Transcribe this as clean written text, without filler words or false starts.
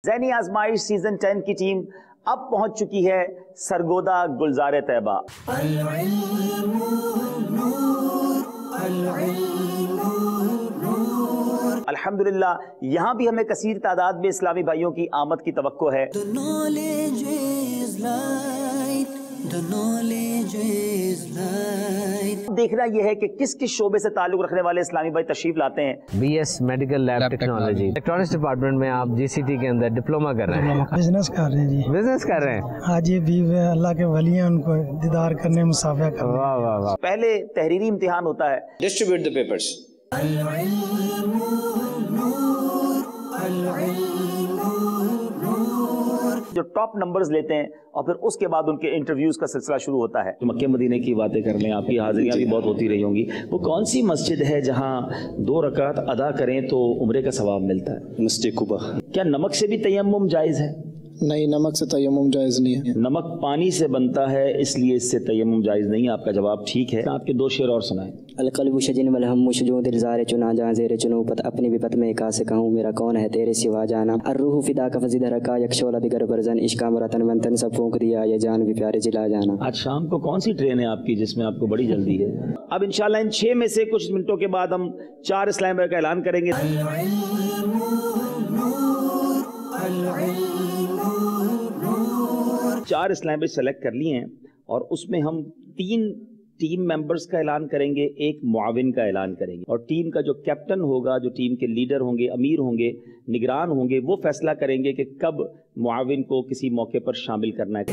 ذہنی آزمائش سیزن 10 کی ٹیم اب پہنچ چکی ہے سرگودا گلزار طیبہ۔ الحمدللہ یہاں بھی ہمیں کثیر تعداد میں اسلامی بھائیوں کی آمد کی توقع ہے۔ دیکھنا یہ ہے کہ کس کس شعبے سے تعلق رکھنے والے اسلامی بھائی تشریف لاتے ہیں۔ B S medical lab technology, electronics department میں آپ جی سی ٹی کے اندر ڈپلوما کر رہے ہیں، بزنس کر رہے ہیں جی، بزنس کر رہے ہیں۔ آج یہ بھی اللہ کے ولی ہیں، ان کو دیدار کرنے مصافحہ کرنے۔ واہ واہ واہ۔ پہلے تحریری امتحان ہوتا ہے، Distribute the papers. جو ٹاپ نمبرز لیتے ہیں اور پھر اس کے بعد ان کے انٹرویوز کا سلسلہ شروع ہوتا ہے۔ مکہ مدینہ کی باتیں کر لیں، آپ کی حاضریاں بھی بہت ہوتی رہی ہوں گی، وہ کون سی مسجد ہے جہاں 2 رکعت ادا کریں تو عمرے کا ثواب ملتا ہے؟ مسجد قبا۔ کیا نمک سے بھی تیمم جائز ہے؟ نہیں، نمک سے تیمم جائز نہیں ہے۔ نمک پانی سے بنتا ہے اس لیے اس سے تیمم جائز نہیں ہے۔ آپ کا جواب ٹھیک ہے۔ آپ کے 2 شعر اور سنائیں۔ القلب شجن والہم شجون دل زار چنا جہاں زیر چنو پت اپنی بھی پت میں کا سے کہوں میرا کون ہے تیرے سوا جانا الروح فدا کا فزید رکا یکشولا دیگر برزن عشقا مرتن منتن سب پھونک دیا یہ جان بھی پیارے جلا جانا۔ آج شام کو کون سی ٹرین ہے آپ کی جس میں آپ کو بڑی جلدی ہے؟ اب انشاءاللہ ان 6 میں سے کچھ منٹوں کے بعد ہم 4 اسلامی بھائی کا اعلان کریں گے۔ 4 اسلامی بھائی سلیکٹ کر لیے ہیں اور اس میں ہم 3 ٹیم ممبرز کا اعلان کریں گے، 1 معاون کا اعلان کریں گے، اور ٹیم کا جو کیپٹن ہوگا، جو ٹیم کے لیڈر ہوں گے، امیر ہوں گے، نگران ہوں گے، وہ فیصلہ کریں گے کہ کب معاون کو کسی موقع پر شامل کرنا ہے۔